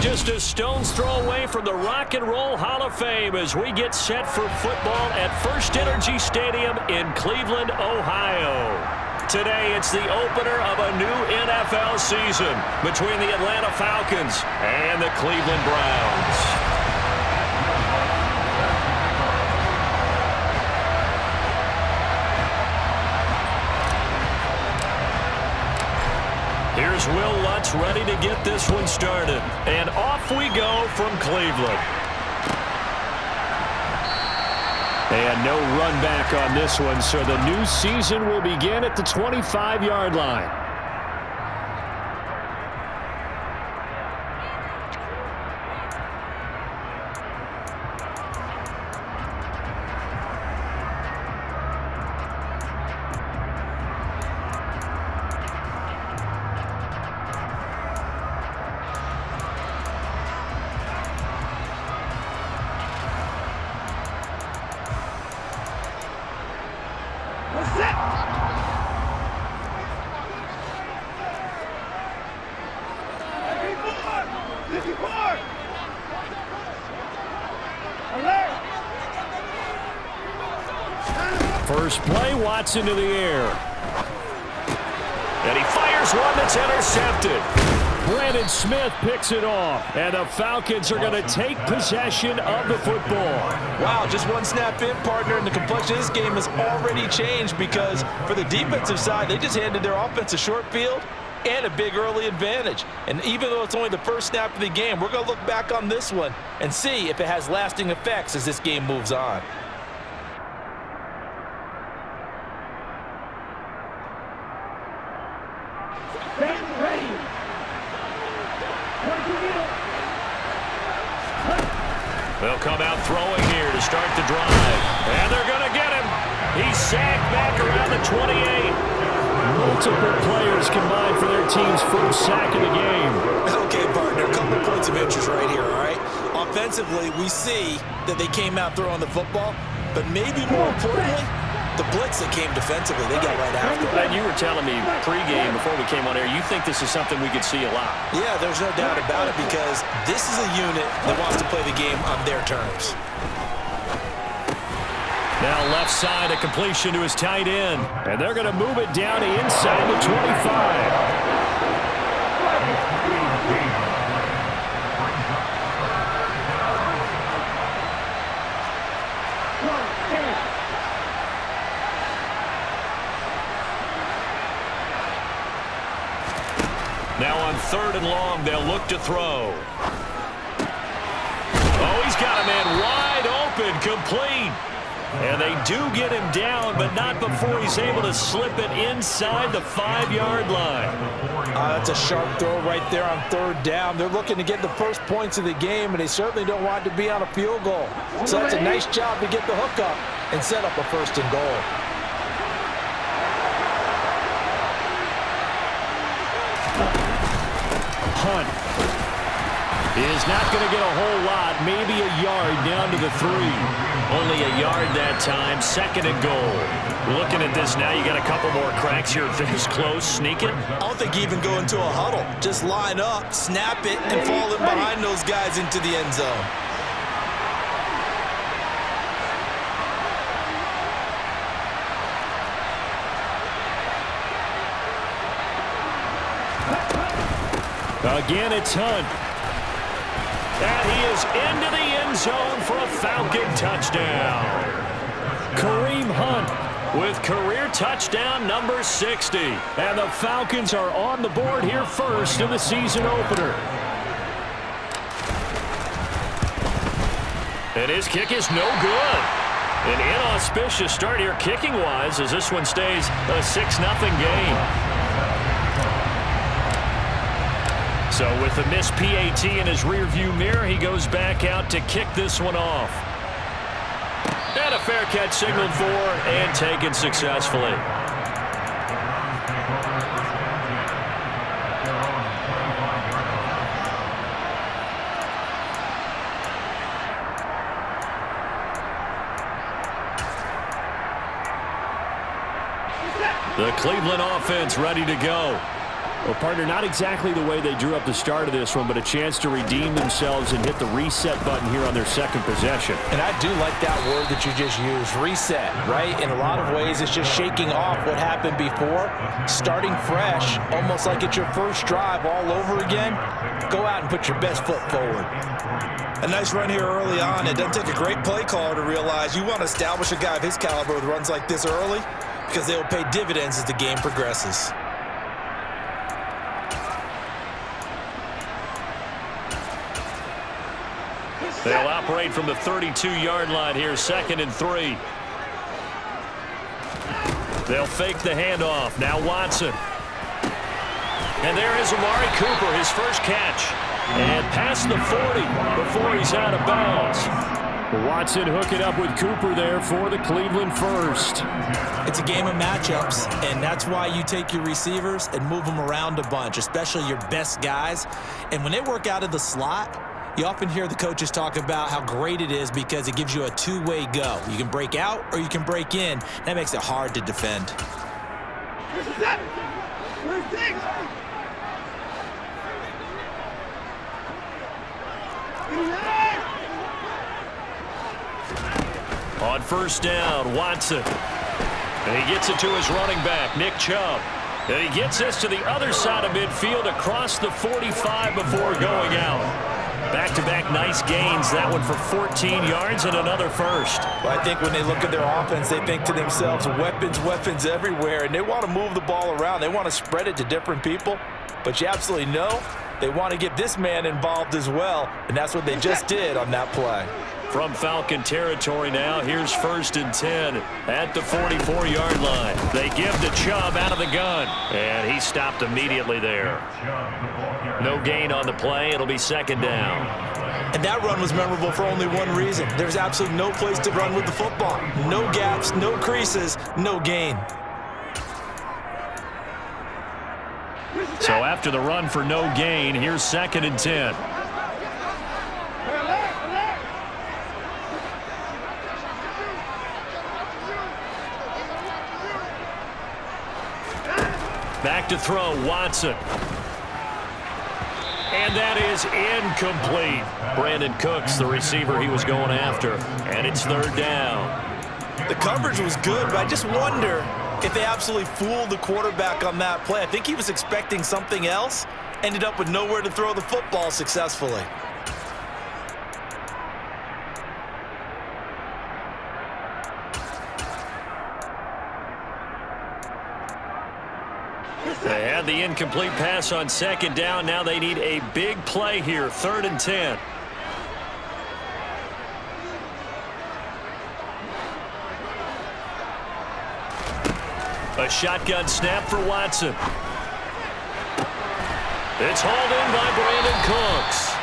just a stone's throw away from the Rock and Roll Hall of Fame as we get set for football at First Energy Stadium in Cleveland, Ohio. Today, it's the opener of a new NFL season between the Atlanta Falcons and the Cleveland Browns. Here's Will Lutz ready to get this one started. And off we go from Cleveland. And no run back on this one, so the new season will begin at the 25-yard line. First play, Watson to the air. And he fires one that's intercepted. Brandon Smith picks it off. And the Falcons are going to take possession of the football. Wow, just one snap in, partner, and the complexion of this game has already changed because for the defensive side, they just handed their offense a short field and a big early advantage. And even though it's only the first snap of the game, we're going to look back on this one and see if it has lasting effects as this game moves on. They'll come out throwing here to start the drive. And they're going to get him. He's sacked back around the 28. Multiple players combined for their team's first sack of the game. Okay, partner, a couple points of interest right here, all right? Offensively, we see that they came out throwing the football, but maybe more importantly, the blitz that came defensively, they got right after it. And you were telling me pregame before we came on air, you think this is something we could see a lot. Yeah, there's no doubt about it because this is a unit that wants to play the game on their terms. Now left side, a completion to his tight end. And they're going to move it down to inside the 25. Now on 3rd and long, they'll look to throw. Oh, he's got a man wide open, complete. And they do get him down, but not before he's able to slip it inside the 5-yard line. That's a sharp throw right there on 3rd down. They're looking to get the first points of the game, and they certainly don't want it to be on a field goal. So that's a nice job to get the hook up and set up a 1st and goal. Hunt is not going to get a whole lot, maybe a yard down to the 3. Only a yard that time, 2nd and goal. Looking at this now, you got a couple more cracks here. This close, sneak it. I don't think you even go into a huddle. Just line up, snap it, and fall in behind those guys into the end zone. Again, it's Hunt. And he is into the end zone for a Falcon touchdown. Kareem Hunt with career touchdown number 60. And the Falcons are on the board here first in the season opener. And his kick is no good. An inauspicious start here kicking-wise as this one stays a 6-0 game. So with the missed PAT in his rearview mirror, he goes back out to kick this one off. And a fair catch signaled for and taken successfully. The Cleveland offense ready to go. Well, partner, not exactly the way they drew up the start of this one, but a chance to redeem themselves and hit the reset button here on their second possession. And I do like that word that you just used, reset, right? In a lot of ways, it's just shaking off what happened before, starting fresh, almost like it's your first drive all over again. Go out and put your best foot forward. A nice run here early on. It doesn't take a great play caller to realize you want to establish a guy of his caliber with runs like this early because they will pay dividends as the game progresses. They'll operate from the 32-yard line here, 2nd and 3. They'll fake the handoff. Now Watson. And there is Amari Cooper, his first catch. And past the 40 before he's out of bounds. Watson hooking up with Cooper there for the Cleveland first. It's a game of matchups, and that's why you take your receivers and move them around a bunch, especially your best guys. And when they work out of the slot, you often hear the coaches talk about how great it is because it gives you a two-way go. You can break out or you can break in. That makes it hard to defend. On first down, Watson. And he gets it to his running back, Nick Chubb. And he gets this to the other side of midfield across the 45 before going out. Back-to-back nice gains, that one for 14 yards and another first. Well, I think when they look at their offense, they think to themselves, weapons everywhere, and they want to move the ball around. They want to spread it to different people, but you absolutely know they want to get this man involved as well, and that's what they just did on that play. From Falcon territory now, here's 1st and 10 at the 44-yard line. They give to Chubb out of the gun, and he stopped immediately there. No gain on the play. It'll be 2nd down. And that run was memorable for only one reason. There's absolutely no place to run with the football. No gaps, no creases, no gain. So after the run for no gain, here's 2nd and 10. Back to throw, Watson. And that is incomplete. Brandon Cooks, the receiver he was going after. And it's 3rd down. The coverage was good, but I just wonder if they absolutely fooled the quarterback on that play. I think he was expecting something else. Ended up with nowhere to throw the football successfully. They had the incomplete pass on 2nd down. Now they need a big play here, 3rd and 10. A shotgun snap for Watson. It's hauled in by Brandon Cooks.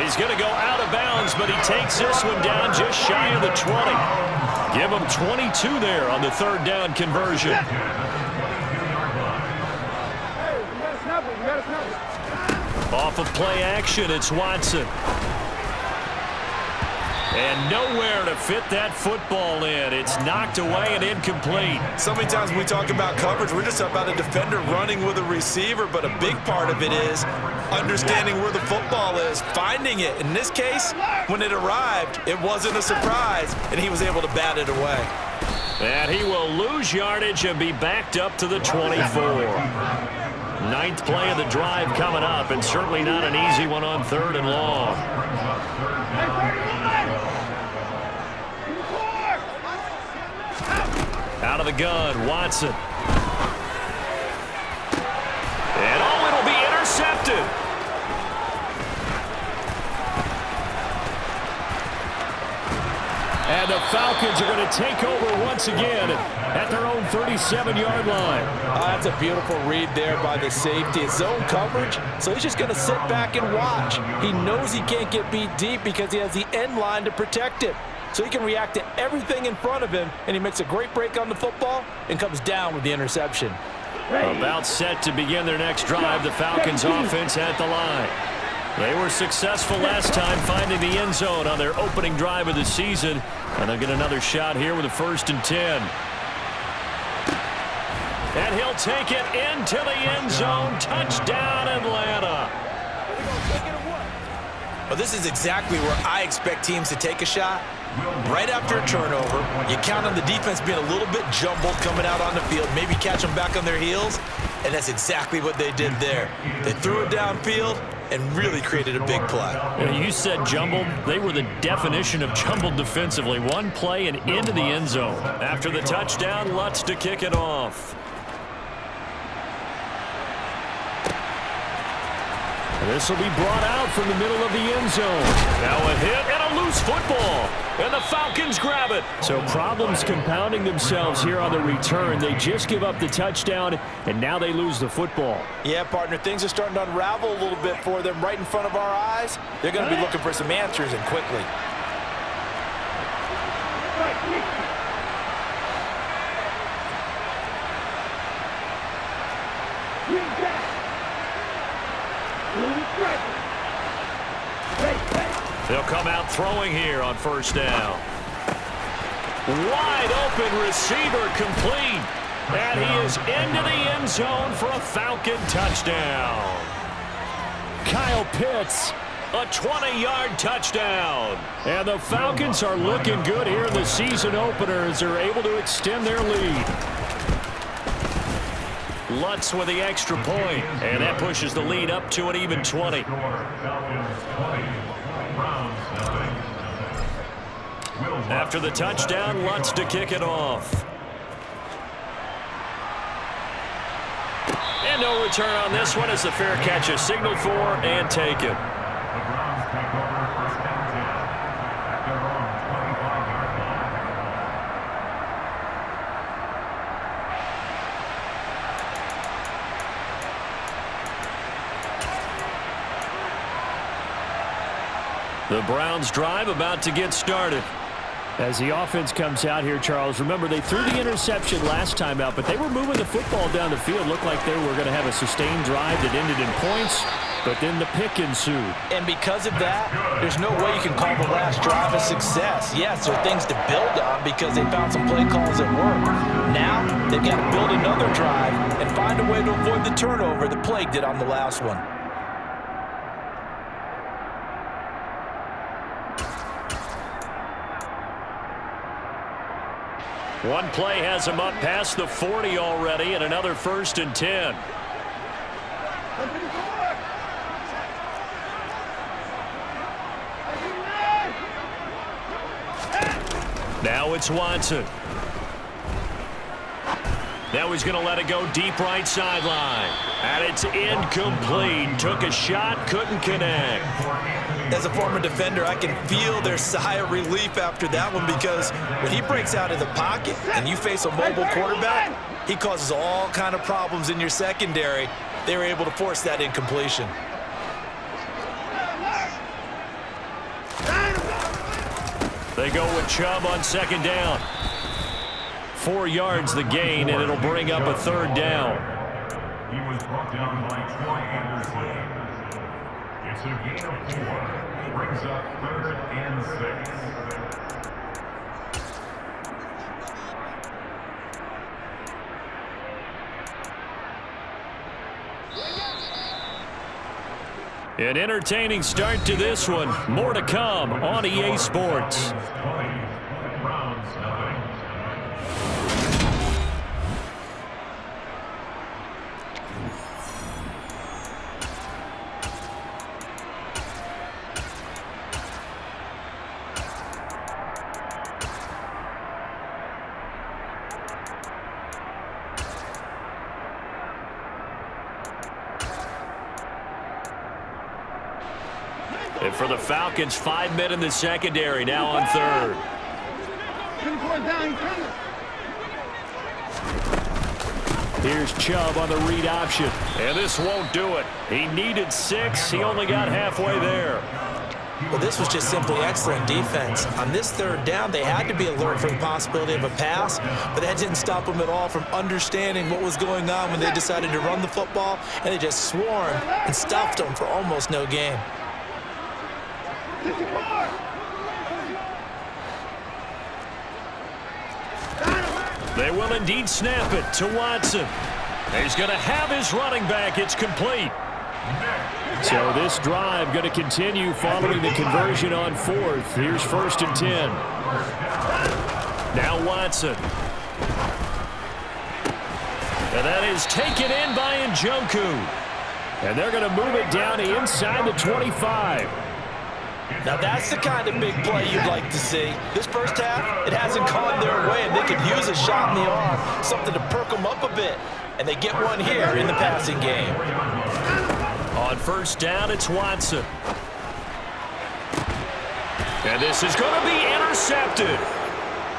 He's going to go out of bounds, but he takes this one down just shy of the 20. Give him 22 there on the 3rd down conversion. Off of play action, it's Watson. And nowhere to fit that football in. It's knocked away and incomplete. So many times when we talk about coverage, we're just about a defender running with a receiver, but a big part of it is understanding where the football is, finding it. In this case, when it arrived, it wasn't a surprise, and he was able to bat it away. And he will lose yardage and be backed up to the 24. 9th play of the drive coming up, and certainly not an easy one on 3rd and long. Out of the gun, Watson. And it'll be intercepted. And the Falcons are going to take over once again at their own 37-yard line. That's a beautiful read there by the safety. It's zone coverage, so he's just going to sit back and watch. He knows he can't get beat deep because he has the end line to protect it. So he can react to everything in front of him, and he makes a great break on the football and comes down with the interception. About set to begin their next drive, the Falcons offense at the line. They were successful last time finding the end zone on their opening drive of the season, and they'll get another shot here with a 1st and 10. And he'll take it into the end zone. Touchdown, Atlanta. Well, this is exactly where I expect teams to take a shot. Right after a turnover, you count on the defense being a little bit jumbled coming out on the field, maybe catch them back on their heels, and that's exactly what they did there. They threw it downfield and really created a big play. You said jumbled. They were the definition of jumbled defensively. One play and into the end zone. After the touchdown, Lutz to kick it off. This will be brought out from the middle of the end zone. Now a hit and a loose football. And the Falcons grab it. So problems compounding themselves here on the return. They just give up the touchdown, and now they lose the football. Yeah, partner, things are starting to unravel a little bit for them right in front of our eyes. They're going to be looking for some answers, and quickly. They'll come out throwing here on first down. Wide open receiver complete. And he is into the end zone for a Falcon touchdown. Kyle Pitts, a 20-yard touchdown. And the Falcons are looking good here in the season opener as they're able to extend their lead. Lutz with the extra point, and that pushes the lead up to an even 20. After the touchdown, Lutz to kick it off. And no return on this one as the fair catch is signaled for and taken. The Browns drive about to get started. As the offense comes out here, Charles, remember they threw the interception last time out, but they were moving the football down the field. Looked like they were going to have a sustained drive that ended in points, but then the pick ensued. And because of that, there's no way you can call the last drive a success. Yes, there are things to build on because they found some play calls that work. Now, they've got to build another drive and find a way to avoid the turnover the Plague did on the last one. One play has him up past the 40 already, and another 1st and 10. Now it's Watson. Now he's going to let it go deep right sideline. And it's incomplete. Took a shot, couldn't connect. As a former defender, I can feel their sigh of relief after that one because when he breaks out of the pocket and you face a mobile quarterback, he causes all kind of problems in your secondary. They were able to force that incompletion. They go with Chubb on 2nd down. 4 yards the gain, and it'll bring up a 3rd down. He was brought down by Troy Anderson. It's a gain of 4. Brings up 3rd and 6. An entertaining start to this one. More to come on EA Sports. And for the Falcons, 5 men in the secondary, now on 3rd. Here's Chubb on the read option. And this won't do it. He needed 6. He only got halfway there. Well, this was just simply excellent defense. On this 3rd down, they had to be alert for the possibility of a pass, but that didn't stop them at all from understanding what was going on when they decided to run the football, and they just swarmed and stuffed them for almost no gain. They will indeed snap it to Watson. He's going to have his running back. It's complete. So this drive going to continue following the conversion on fourth. Here's 1st and 10. Now Watson. And that is taken in by Njoku. And they're going to move it down to inside the 25. Now that's the kind of big play you'd like to see. This first half, it hasn't gone their way, and they could use a shot in the arm, something to perk them up a bit. And they get one here in the passing game. On 1st down, it's Watson. And this is going to be intercepted.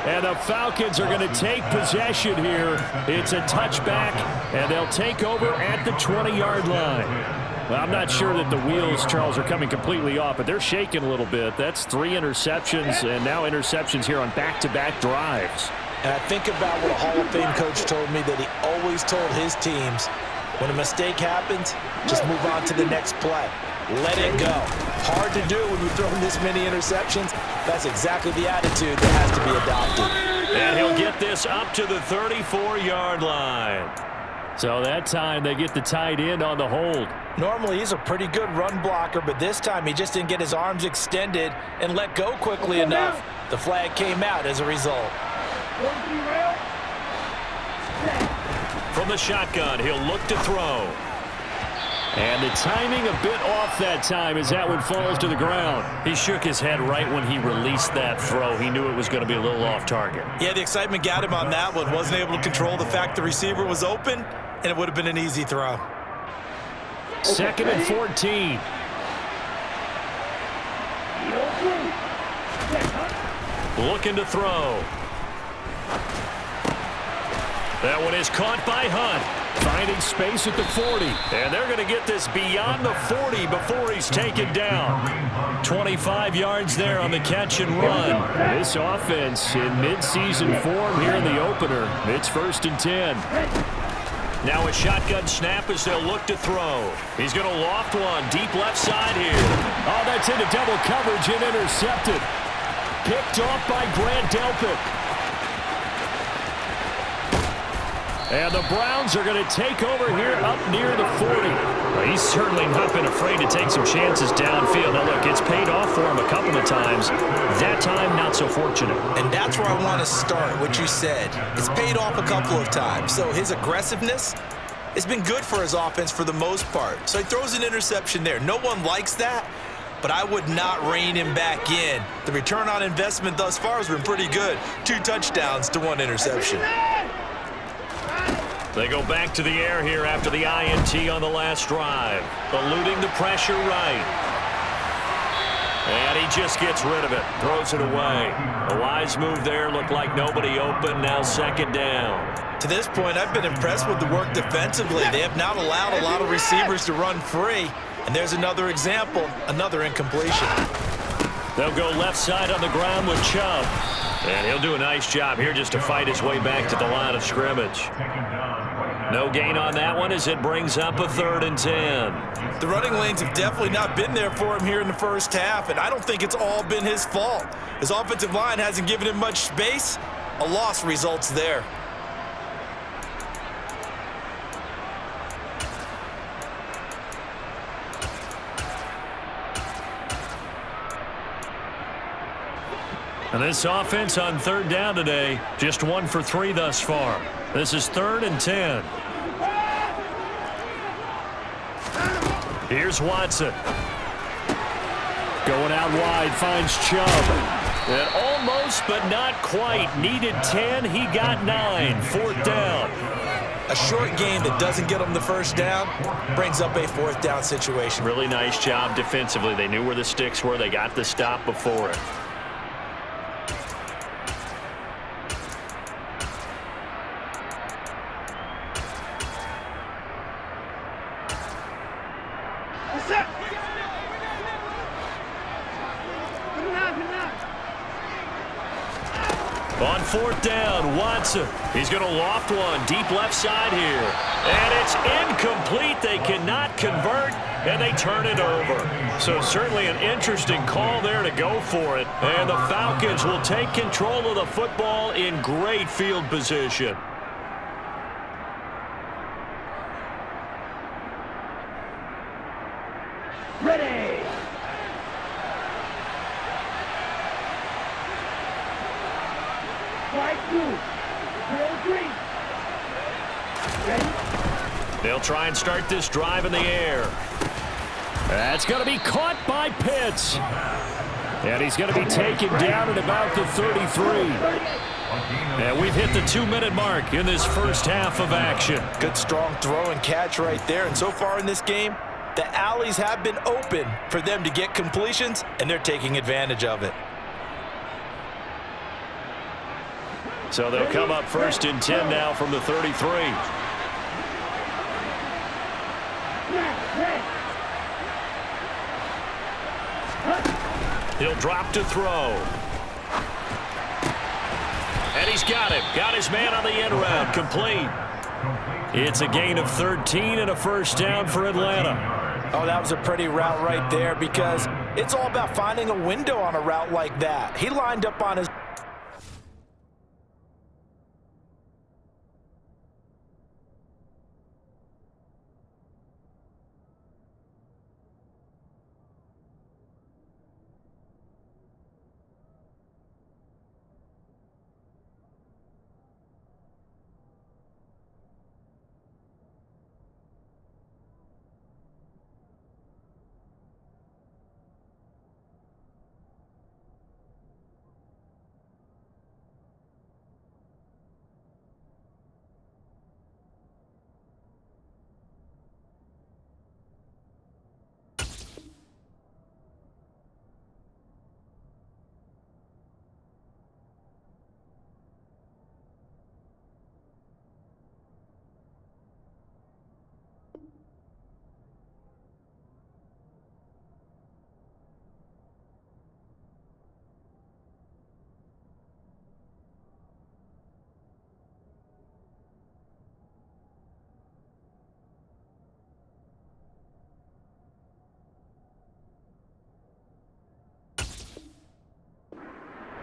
And the Falcons are going to take possession here. It's a touchback, and they'll take over at the 20-yard line. Well, I'm not sure that the wheels, Charles, are coming completely off, but they're shaking a little bit. That's 3 interceptions, and now interceptions here on back-to-back drives. And I think about what a Hall of Fame coach told me, that he always told his teams, when a mistake happens, just move on to the next play. Let it go. Hard to do when you're throwing this many interceptions. That's exactly the attitude that has to be adopted. And he'll get this up to the 34-yard line. So that time they get the tight end on the hold. Normally he's a pretty good run blocker, but this time he just didn't get his arms extended and let go quickly enough. The flag came out as a result. From the shotgun, he'll look to throw. And the timing a bit off that time as that one falls to the ground. He shook his head right when he released that throw. He knew it was going to be a little off target. Yeah, the excitement got him on that one. Wasn't able to control the fact the receiver was open, and it would have been an easy throw. 2nd and 14. Looking to throw. That one is caught by Hunt. Finding space at the 40. And they're going to get this beyond the 40 before he's taken down. 25 yards there on the catch and run. This offense in midseason form here in the opener. It's 1st and 10. Now a shotgun snap as they'll look to throw. He's going to loft one deep left side here. Oh, that's into double coverage and intercepted. Picked off by Grant Delpit. And the Browns are going to take over here up near the 40. Well, he's certainly not been afraid to take some chances downfield. Now, look, it's paid off for him a couple of times. That time, not so fortunate. And that's where I want to start, what you said. It's paid off a couple of times. So his aggressiveness has been good for his offense for the most part. So he throws an interception there. No one likes that, but I would not rein him back in. The return on investment thus far has been pretty good. 2 touchdowns to 1 interception. They go back to the air here after the INT on the last drive. Eluding the pressure right. And he just gets rid of it. Throws it away. A wise move there. Looked like nobody open. Now 2nd down. To this point, I've been impressed with the work defensively. They have not allowed a lot of receivers to run free. And there's another example, another incompletion. They'll go left side on the ground with Chubb. And he'll do a nice job here just to fight his way back to the line of scrimmage. No gain on that one as it brings up a 3rd and 10. The running lanes have definitely not been there for him here in the first half, and I don't think it's all been his fault. His offensive line hasn't given him much space. A loss results there. And this offense on 3rd down today, just 1 for 3 thus far. This is 3rd and 10. Here's Watson. Going out wide, finds Chubb. And almost, but not quite. Needed 10, he got 9. 4th down. A short game that doesn't get him the first down brings up a 4th down situation. Really nice job defensively. They knew where the sticks were. They got the stop before it. On 4th down, Watson. He's going to loft one deep left side here. And it's incomplete but they cannot convert, and they turn it over. So certainly an interesting call there to go for it. And the Falcons will take control of the football in great field position. Ready. Fight two. Drill three. Ready. They'll try and start this drive in the air. That's going to be caught by Pitts. And he's going to be taken down at about the 33. And we've hit the 2-minute mark in this first half of action. Good strong throw and catch right there. And so far in this game, the alleys have been open for them to get completions, and they're taking advantage of it. So they'll come up 1st and 10 now from the 33. He'll drop to throw. And he's got him. Got his man on the end round. Complete. It's a gain of 13 and a first down for Atlanta. Oh, that was a pretty route right there, because it's all about finding a window on a route like that. He lined up on his...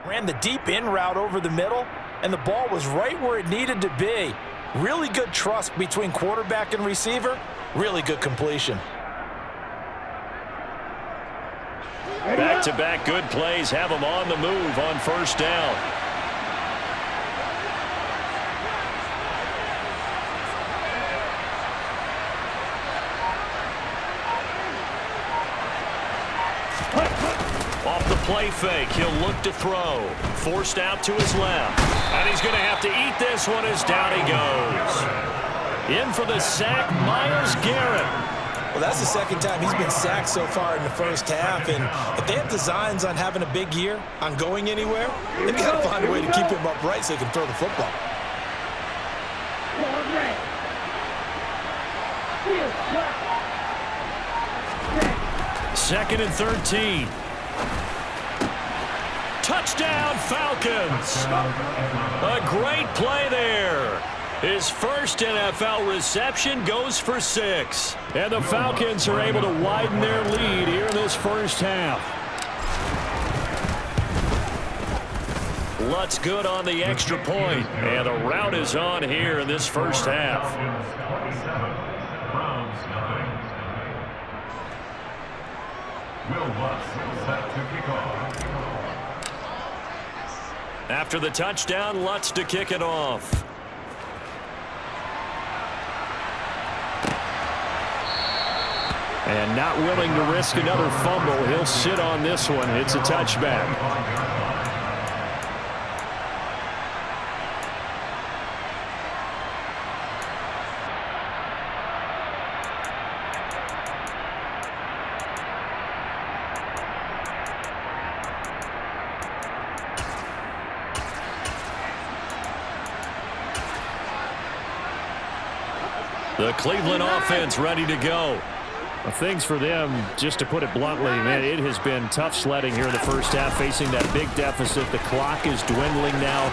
Ran the deep in route over the middle, and the ball was right where it needed to be. Really good trust between quarterback and receiver. Really good completion. Back-to-back good plays have them on the move on first down. Off the play fake, he'll look to throw. Forced out to his left. And he's going to have to eat this one as down he goes. In for the sack, Myles Garrett. Well, that's the second time he's been sacked so far in the first half. And if they have designs on having a big year, on going anywhere, they've got to find a way to keep him upright so they can throw the football. 2nd and 13. Touchdown, Falcons. A great play there. His first NFL reception goes for 6. And the Falcons are able to widen their lead here in this first half. Lutz good on the extra point. And the route is on here in this first half. After the touchdown, Lutz to kick it off. And not willing to risk another fumble, he'll sit on this one. It's a touchback. The Cleveland offense ready to go. Well, things for them, just to put it bluntly, man, it has been tough sledding here in the first half, facing that big deficit. The clock is dwindling now.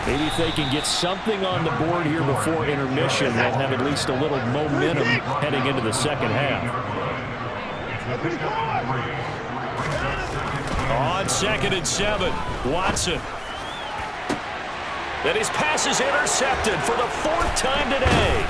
Maybe if they can get something on the board here before intermission, they'll have at least a little momentum heading into the second half. On 2nd and 7, Watson. Then his pass is intercepted for the 4th time today.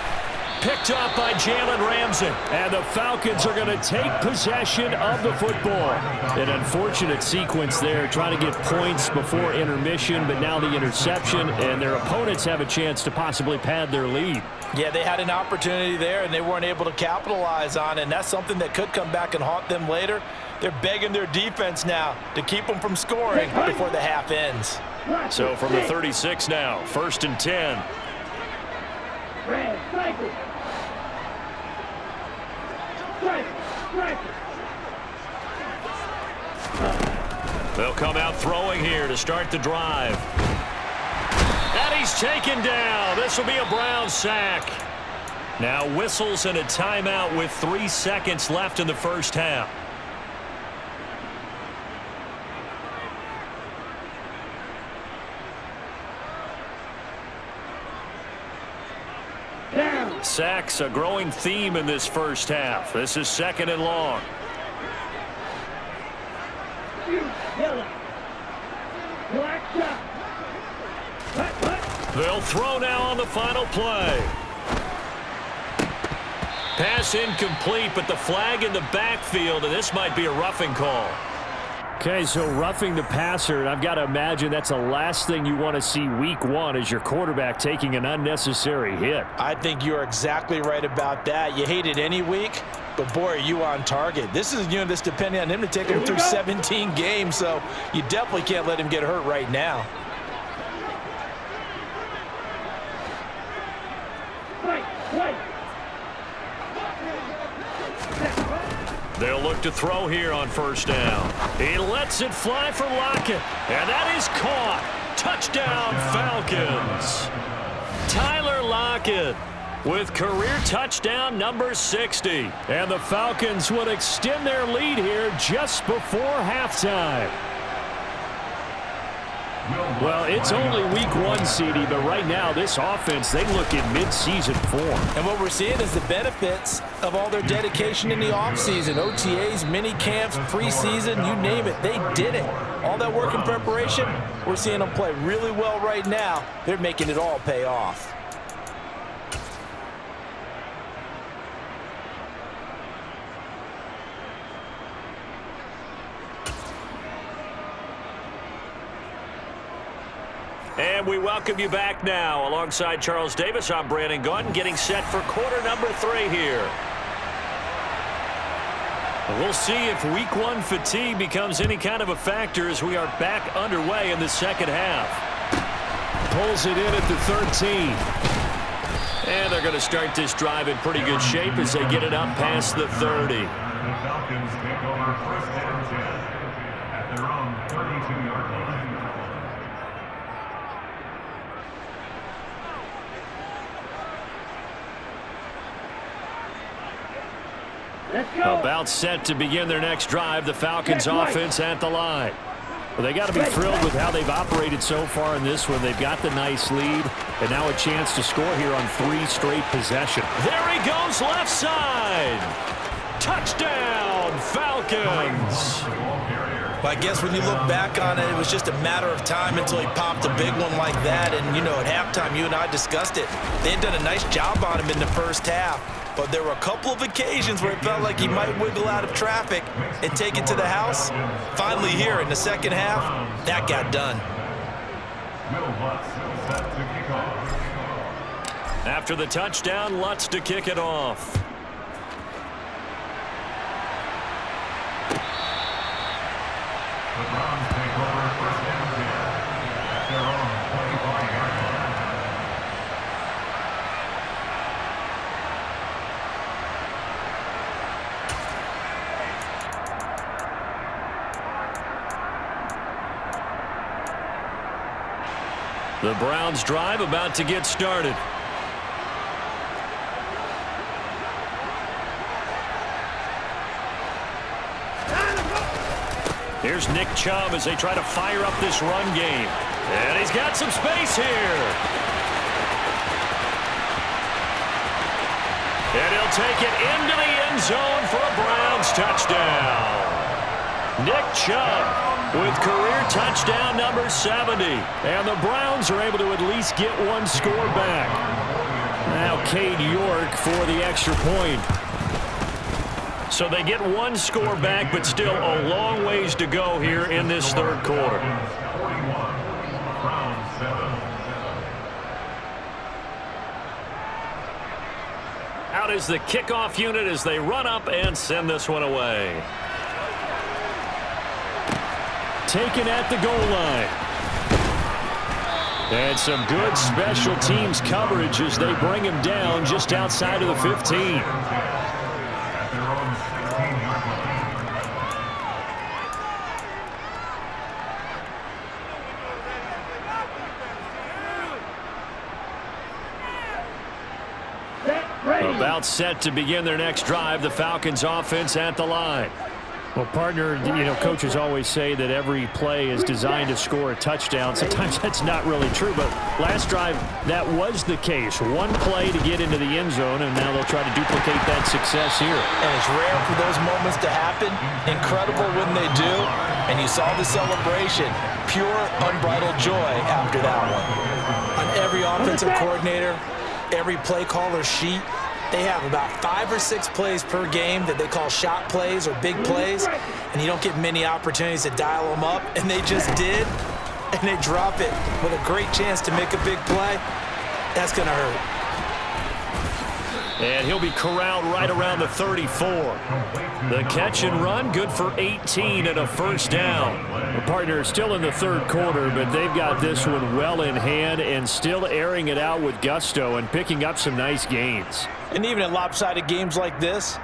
Picked up by Jalen Ramsey. And the Falcons are going to take possession of the football. An unfortunate sequence there, trying to get points before intermission, but now the interception, and their opponents have a chance to possibly pad their lead. Yeah, they had an opportunity there, and they weren't able to capitalize on it, and that's something that could come back and haunt them later. They're begging their defense now to keep them from scoring before the half ends. So from the 36 now, 1st and 10. Red, cycle. They'll come out throwing here to start the drive. And he's taken down. This will be a Brown sack. Now whistles and a timeout with 3 seconds left in the first half. Sacks, a growing theme in this first half. This is 2nd and long. They'll throw now on the final play. Pass incomplete, but the flag in the backfield, and this might be a roughing call. Okay, so roughing the passer, and I've got to imagine that's the last thing you want to see week 1 is your quarterback taking an unnecessary hit. I think you're exactly right about that. You hate it any week, but boy, are you on target. This is a unit that's depending on him to take him through 17 games, so you definitely can't let him get hurt right now. They'll look to throw here on 1st down. He lets it fly for Lockett, and that is caught. Touchdown, Falcons. Tyler Lockett with career touchdown number 60. And the Falcons would extend their lead here just before halftime. Well, it's only week 1, CD, but right now this offense, they look in mid-season form. And what we're seeing is the benefits of all their dedication in the offseason. OTAs, mini camps, preseason, you name it, they did it. All that work in preparation, we're seeing them play really well right now. They're making it all pay off. And we welcome you back now. Alongside Charles Davis, I'm Brandon Gunn, getting set for quarter number 3 here. We'll see if week 1 fatigue becomes any kind of a factor as we are back underway in the second half. Pulls it in at the 13. And they're going to start this drive in pretty good shape as they get it up past the 30. The Falcons take over 1st and 10 at their own 32-yard line. About set to begin their next drive. The Falcons offense at the line. Well, they got to be thrilled with how they've operated so far in this one. They've got the nice lead, and now a chance to score here on 3 straight possessions. There he goes, left side. Touchdown, Falcons. Well, I guess when you look back on it, it was just a matter of time until he popped a big one like that. And, you know, at halftime, you and I discussed it. They had done a nice job on him in the first half. But there were a couple of occasions where it felt like he might wiggle out of traffic and take it to the house. Finally here in the second half, that got done. After the touchdown, Lutz to kick it off. The Browns take over 1st and 10 at their own 25-yard line. The Browns drive about to get started. Here's Nick Chubb as they try to fire up this run game. And he's got some space here. And he'll take it into the end zone for a Browns touchdown. Nick Chubb with career touchdown number 70. And the Browns are able to at least get one score back. Now Cade York for the extra point. So they get one score back, but still a long ways to go here in this third quarter. Out is the kickoff unit as they run up and send this one away. Taken at the goal line. And some good special teams coverage as they bring him down just outside of the 15. About set to begin their next drive. The Falcons offense at the line. Well, partner, you know, coaches always say that every play is designed to score a touchdown. Sometimes that's not really true, but last drive, that was the case. One play to get into the end zone, and now they'll try to duplicate that success here. And it's rare for those moments to happen. Incredible when they do. And you saw the celebration. Pure, unbridled joy after that one. On every offensive coordinator, every play caller sheet, they have about 5 or 6 plays per game that they call shot plays or big plays, and you don't get many opportunities to dial them up, and they just did, and they drop it with a great chance to make a big play. That's going to hurt. And he'll be corralled right around the 34. The catch and run, good for 18 and a first down. The partner is still in the third quarter, but they've got this one well in hand and still airing it out with gusto and picking up some nice gains. And even in lopsided games like this,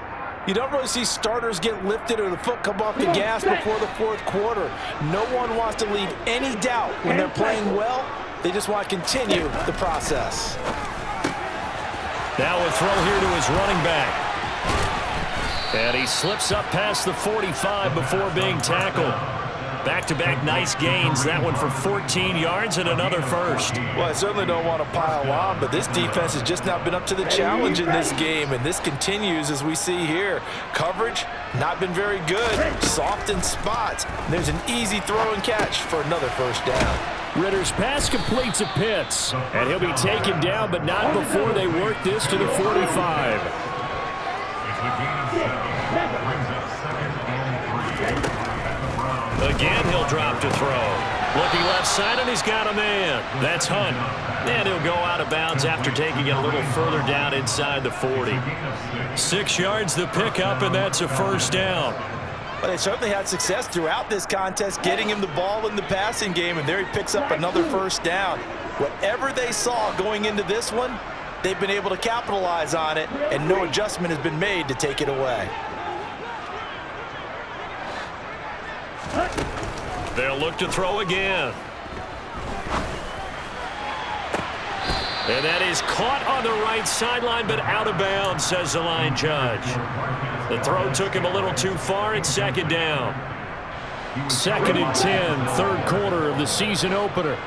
you don't really see starters get lifted or the foot come off the gas before the fourth quarter. No one wants to leave any doubt when they're playing well. They just want to continue the process. Now a throw here to his running back. And he slips up past the 45 before being tackled. Back-to-back nice gains. That one for 14 yards and another first. Well, I certainly don't want to pile on, but this defense has just not been up to the challenge in this game, and this continues as we see here. Coverage, not been very good. Soft in spots. There's an easy throw and catch for another first down. Ritter's pass completes a Pitts, and he'll be taken down, but not before they work this to the 45. Again, he'll drop to throw. Looking left side, and he's got a man. That's Hunt. And he'll go out of bounds after taking it a little further down inside the 40. 6 yards the pickup, and that's a first down. But they certainly had success throughout this contest, getting him the ball in the passing game, and there he picks up another first down. Whatever they saw going into this one, they've been able to capitalize on it, and no adjustment has been made to take it away. They'll look to throw again. And that is caught on the right sideline, but out of bounds, says the line judge. The throw took him a little too far. It's second down. 2nd and 10, third quarter of the season opener.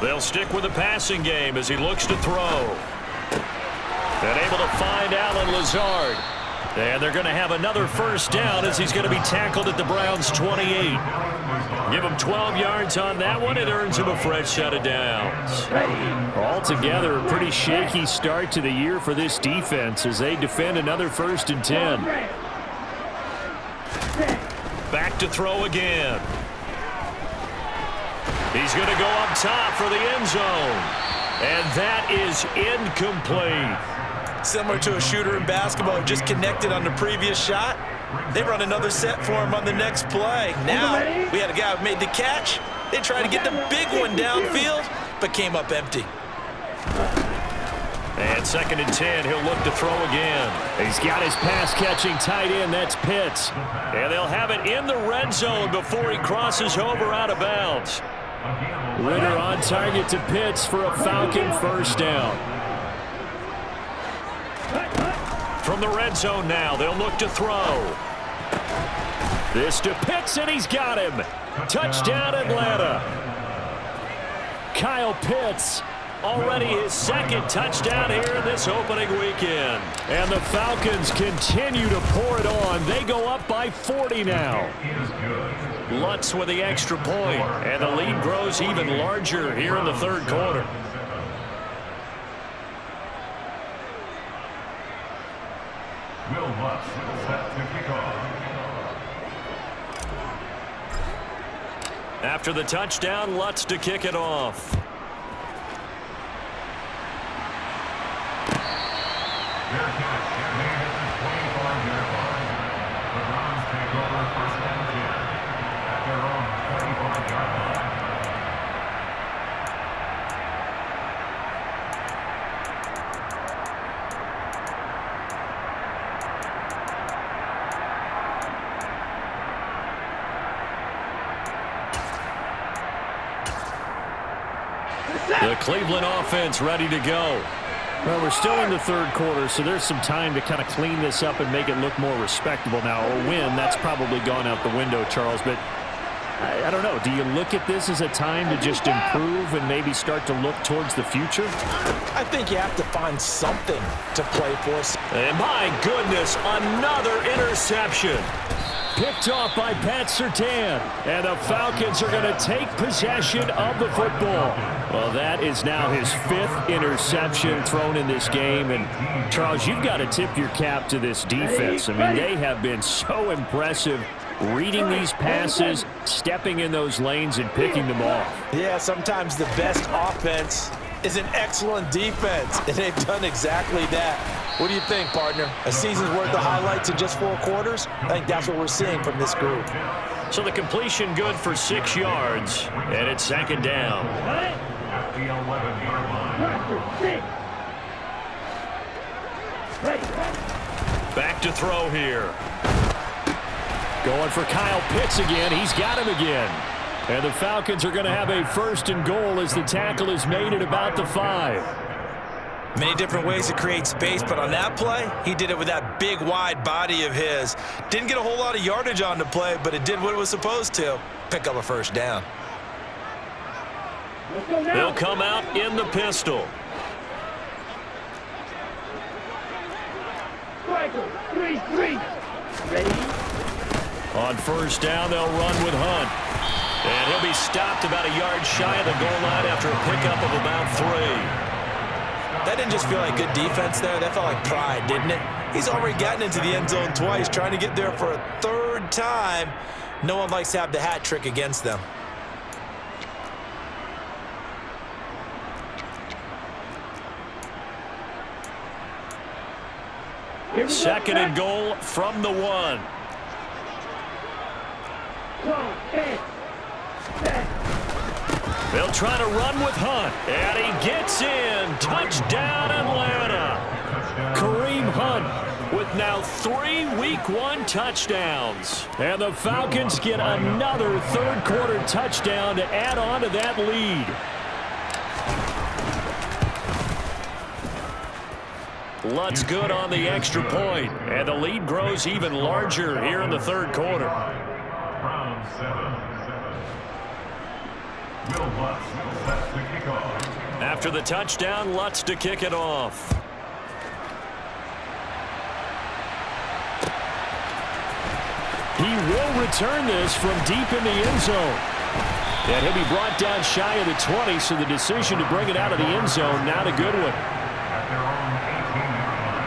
They'll stick with the passing game as he looks to throw. And able to find Allen Lazard. And they're going to have another first down as he's going to be tackled at the Browns' 28. Give him 12 yards on that one. It earns him a fresh set of downs. Altogether, a pretty shaky start to the year for this defense as they defend another 1st and 10. Back to throw again. He's going to go up top for the end zone. And that is incomplete. Similar to a shooter in basketball who just connected on the previous shot. They run another set for him on the next play. Now, we had a guy who made the catch. They tried to get the big one downfield, but came up empty. And 2nd and 10, he'll look to throw again. He's got his pass-catching tight end. That's Pitts. And they'll have it in the red zone before he crosses over out of bounds. Ritter on target to Pitts for a Falcon first down. From the red zone now, they'll look to throw. This to Pitts, and he's got him. Touchdown, Atlanta. Kyle Pitts, already his second touchdown here in this opening weekend. And the Falcons continue to pour it on. They go up by 40 now. Lutz with the extra point, and the lead grows even larger here in the third quarter. Will Lutz set to kick off. After the touchdown, Lutz to kick it off. Their catch made at the 25-yard line. The Browns take over first and 10 at their own 25-yard line. The Cleveland offense ready to go. Well, we're still in the third quarter, so there's some time to kind of clean this up and make it look more respectable now. A win, that's probably gone out the window, Charles, but I don't know. Do you look at this as a time to just improve and maybe start to look towards the future? I think you have to find something to play for. And my goodness, another interception. Picked off by Pat Surtain. And the Falcons are going to take possession of the football. Well, that is now his fifth interception thrown in this game. And, Charles, you've got to tip your cap to this defense. I mean, they have been so impressive reading these passes, stepping in those lanes, and picking them off. Yeah, sometimes the best offense is an excellent defense, and they've done exactly that. What do you think, partner? A season's worth of highlights in just 4 quarters? I think that's what we're seeing from this group. So the completion good for 6 yards, and it's second down. At the 11-yard line. Back to throw here. Going for Kyle Pitts again. He's got him again. And the Falcons are going to have a first and goal as the tackle is made at about the 5. Many different ways to create space, but on that play, he did it with that big, wide body of his. Didn't get a whole lot of yardage on the play, but it did what it was supposed to. Pick up a first down. They'll come out in the pistol. Striker, 3-3. Ready? On first down, they'll run with Hunt. And he'll be stopped about a yard shy of the goal line after a pickup of about 3. That didn't just feel like good defense there. That felt like pride, didn't it? He's already gotten into the end zone twice, trying to get there for a 3rd time. No one likes to have the hat trick against them. Second and goal from the 1. They'll try to run with Hunt, and he gets in. Touchdown, Atlanta. Kareem Hunt with now 3 Week 1 touchdowns. And the Falcons get another third-quarter touchdown to add on to that lead. Lutz good on the extra point, and the lead grows even larger here in the third quarter. Round 7. Will Lutz set to kick off. After the touchdown, Lutz to kick it off. He will return this from deep in the end zone. And he'll be brought down shy of the 20, so the decision to bring it out of the end zone, not a good one. At their own 18-yard line.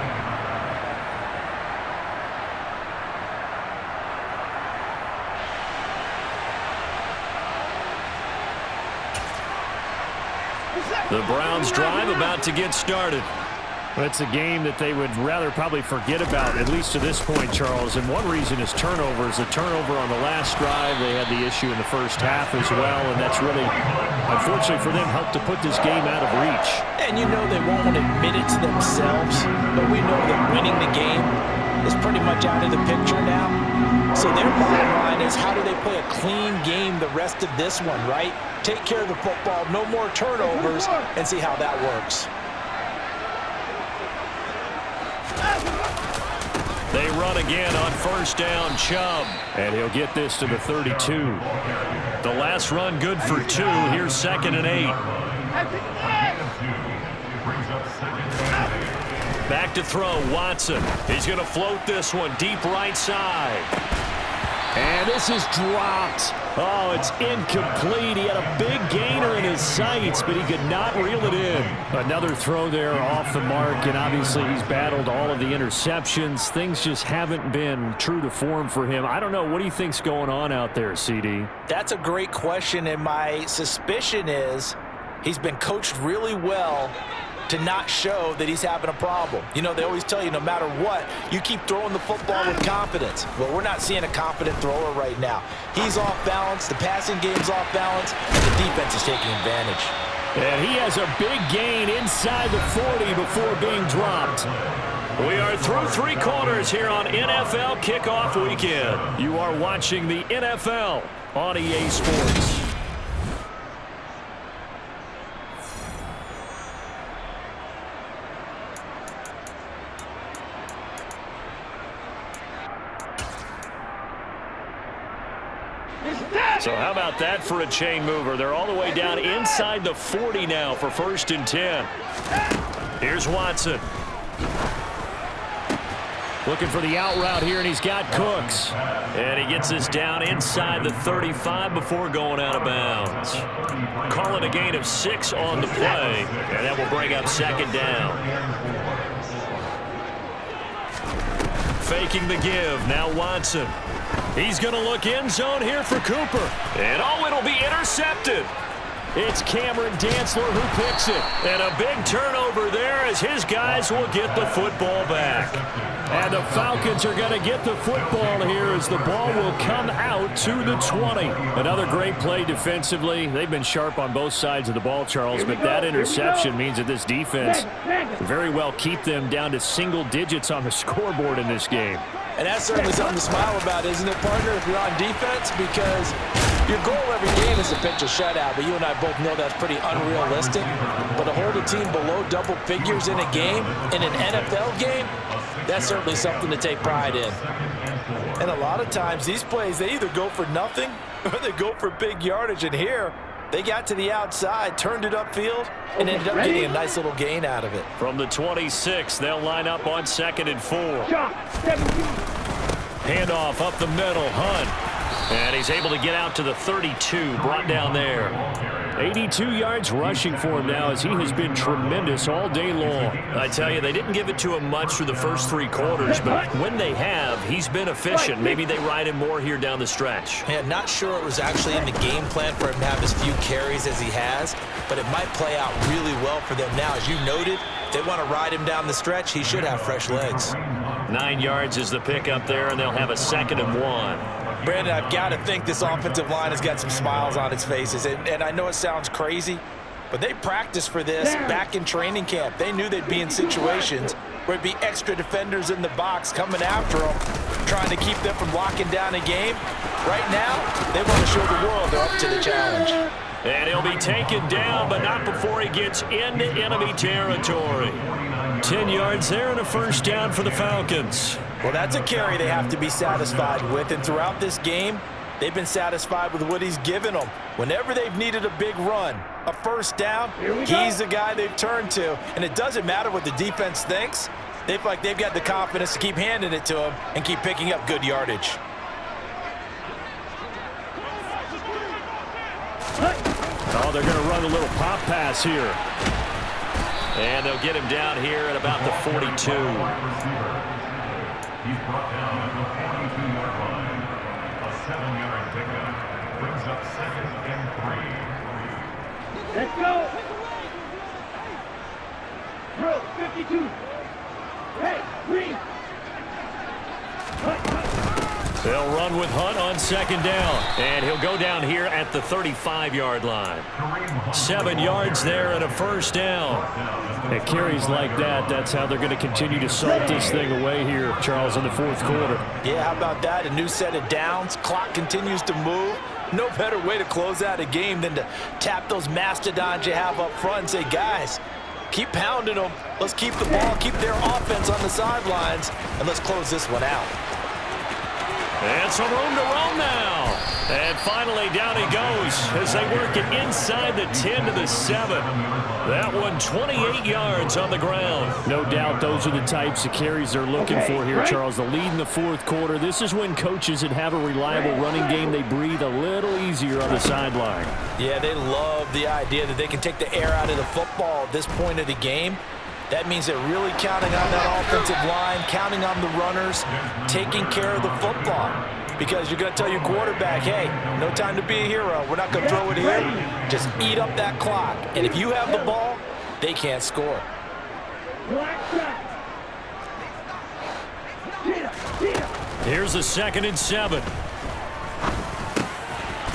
The Browns drive about to get started. It's a game that they would rather probably forget about, at least to this point, Charles. And one reason is turnovers. A turnover on the last drive. They had the issue in the first half as well, and that's really, unfortunately for them, helped to put this game out of reach. And you know they won't admit it to themselves, but we know that winning the game is pretty much out of the picture now. So their bottom line is, how do they play a clean game the rest of this one, right? Take care of the football, no more turnovers, and see how that works. They run again on first down, Chubb. And he'll get this to the 32. The last run good for 2. Here's 2nd and 8. Back to throw, Watson. He's going to float this one deep right side. And this is dropped. Oh, it's incomplete. He had a big gainer in his sights, but he could not reel it in. Another throw there off the mark, and obviously he's battled all of the interceptions. Things just haven't been true to form for him. I don't know. What do you think's going on out there, CD? That's a great question, and my suspicion is he's been coached really well to not show that he's having a problem. You know, they always tell you, no matter what, you keep throwing the football with confidence. Well, we're not seeing a confident thrower right now. He's off balance, the passing game's off balance, and the defense is taking advantage. And he has a big gain inside the 40 before being dropped. We are through 3 quarters here on NFL Kickoff Weekend. You are watching the NFL on EA Sports. So how about that for a chain mover? They're all the way down inside the 40 now for 1st and 10. Here's Watson. Looking for the out route here, and he's got Cooks. And he gets this down inside the 35 before going out of bounds. Call it a gain of 6 on the play, and that will bring up 2nd down. Faking the give, now Watson. He's going to look end zone here for Cooper. And oh, it'll be intercepted. It's Cameron Dantzler who picks it. And a big turnover there as his guys will get the football back. And the Falcons are going to get the football here as the ball will come out to the 20. Another great play defensively. They've been sharp on both sides of the ball, Charles, but that interception means that this defense very well keep them down to single digits on the scoreboard in this game. And that's certainly something to smile about, isn't it, partner, if you're on defense? Because your goal every game is to pitch a shutout, but you and I both know that's pretty unrealistic. But to hold a team below double figures in a game, in an NFL game, that's certainly something to take pride in. And a lot of times, these plays, they either go for nothing or they go for big yardage. And here, they got to the outside, turned it upfield, and ended up getting a nice little gain out of it. From the 26, they'll line up on 2nd and 4. Handoff up the middle, Hunt. And he's able to get out to the 32, brought down there. 82 yards rushing for him now as he has been tremendous all day long. I tell you, they didn't give it to him much through the first 3 quarters, but when they have, he's been efficient. Maybe they ride him more here down the stretch. Yeah, not sure it was actually in the game plan for him to have as few carries as he has, but it might play out really well for them now. As you noted, if they want to ride him down the stretch, he should have fresh legs. 9 yards is the pickup there, and they'll have a 2nd and 1. Brandon, I've got to think this offensive line has got some smiles on its faces. And I know it sounds crazy, but they practiced for this back in training camp. They knew they'd be in situations where it'd be extra defenders in the box coming after them, trying to keep them from locking down a game. Right now, they want to show the world they're up to the challenge. And he'll be taken down, but not before he gets into enemy territory. 10 yards there and a 1st down for the Falcons. Well, that's a carry they have to be satisfied with, and throughout this game, they've been satisfied with what he's given them. Whenever they've needed a big run, a 1st down, he's the guy they've turned to, and it doesn't matter what the defense thinks. They feel like they've got the confidence to keep handing it to him and keep picking up good yardage. Oh, they're going to run a little pop pass here. And they'll get him down here at about the 42. He's brought down at the 42-yard line. A 7-yard pickup brings up 2nd and 3. Let's go. Throw, 52. Hey, 3. They'll run with Hunt on second down. And he'll go down here at the 35-yard line. 7 yards there and a first down. It carries like that. That's how they're going to continue to salt this thing away here, Charles, in the fourth quarter. Yeah, how about that? A new set of downs. Clock continues to move. No better way to close out a game than to tap those mastodons you have up front and say, guys, keep pounding them. Let's keep the ball, keep their offense on the sidelines, and let's close this one out. And some room to roam now. And finally, down he goes as they work it inside the 10 to the 7. That one 28 yards on the ground. No doubt those are the types of carries they're looking for here, Charles. The lead in the fourth quarter. This is when coaches that have a reliable running game, they breathe a little easier on the sideline. Yeah, they love the idea that they can take the air out of the football at this point of the game. That means they're really counting on that offensive line, counting on the runners, taking care of the football. Because you're going to tell your quarterback, hey, no time to be a hero. We're not going to throw it here. Just eat up that clock. And if you have the ball, they can't score. Here's a 2nd and 7.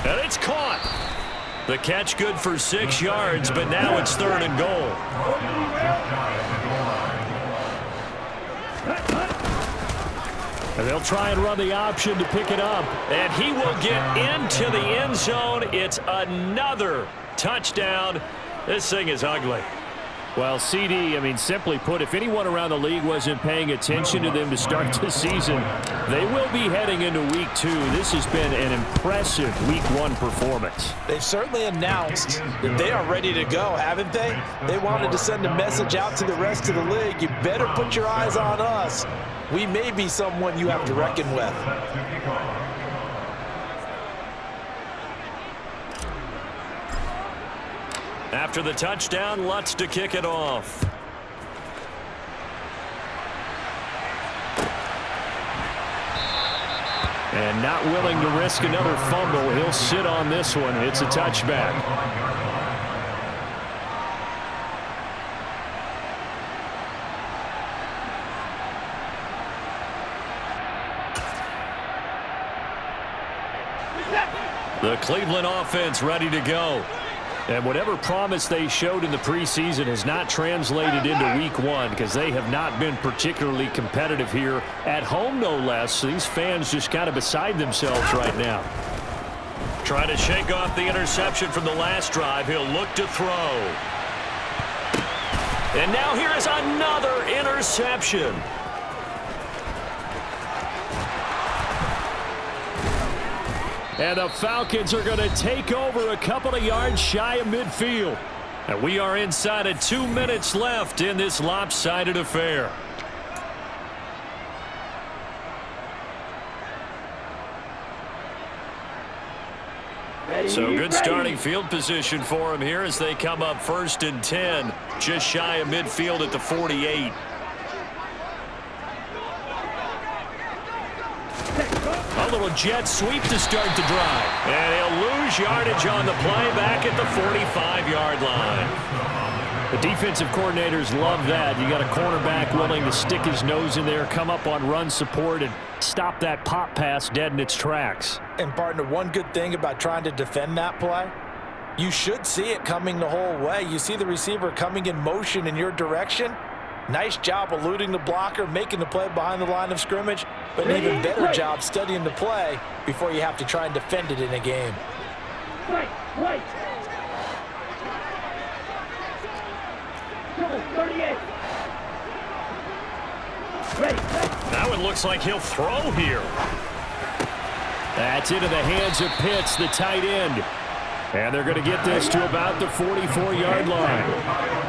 And it's caught. The catch good for 6 yards, but now it's 3rd and goal. And they'll try and run the option to pick it up. And he will get into the end zone. It's another touchdown. This thing is ugly. Well, CD, I mean, simply put, if anyone around the league wasn't paying attention to them to start the season, they will be heading into week 2. This has been an impressive week 1 performance. They've certainly announced that they are ready to go, haven't they? They wanted to send a message out to the rest of the league. You better put your eyes on us. We may be someone you have to reckon with. After the touchdown, Lutz to kick it off. And not willing to risk another fumble. He'll sit on this one. It's a touchback. The Cleveland offense ready to go. And whatever promise they showed in the preseason has not translated into week 1 because they have not been particularly competitive here at home, no less. These fans just kind of beside themselves right now. Trying to shake off the interception from the last drive. He'll look to throw. And now here is another interception. And the Falcons are going to take over a couple of yards shy of midfield. And we are inside of 2 minutes left in this lopsided affair. So good starting field position for him here as they come up 1st and 10, just shy of midfield at the 48. A little jet sweep to start the drive. And he'll lose yardage on the play back at the 45-yard line. The defensive coordinators love that. You got a cornerback willing to stick his nose in there, come up on run support, and stop that pop pass dead in its tracks. And, partner, one good thing about trying to defend that play, you should see it coming the whole way. You see the receiver coming in motion in your direction. Nice job eluding the blocker, making the play behind the line of scrimmage, but an even better job studying the play before you have to try and defend it in a game. Right. 38. Ready. That one looks like he'll throw here. That's into the hands of Pitts, the tight end. And they're going to get this to about the 44-yard line.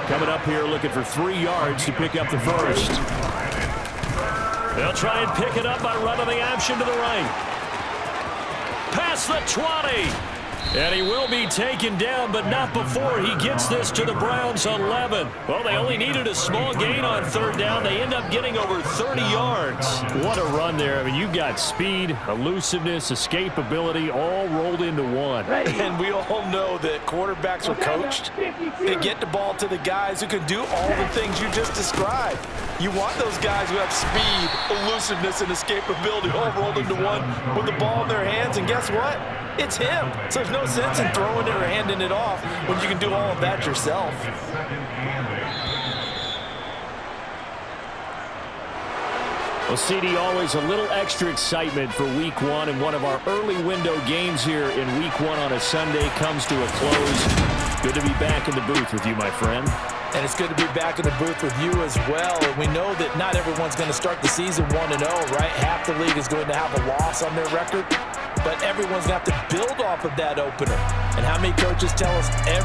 Coming up here looking for 3 yards to pick up the first. They'll try and pick it up by running the option to the right. Past the 20. And he will be taken down, but not before he gets this to the Browns' 11. Well, they only needed a small gain on third down. They end up getting over 30 yards. What a run there. I mean, you've got speed, elusiveness, escapability all rolled into one. And we all know that quarterbacks are coached. They get the ball to the guys who can do all the things you just described. You want those guys who have speed, elusiveness, and escapability all rolled into one with the ball in their hands. And guess what? It's him. So there's no sense in throwing it or handing it off when you can do all of that yourself. Well, CD, always a little extra excitement for Week 1, and one of our early window games here in Week 1 on a Sunday comes to a close. Good to be back in the booth with you, my friend. And it's good to be back in the booth with you as well. And we know that not everyone's going to start the season 1-0, right? Half the league is going to have a loss on their record. But everyone's going to have to build off of that opener. And how many coaches tell us every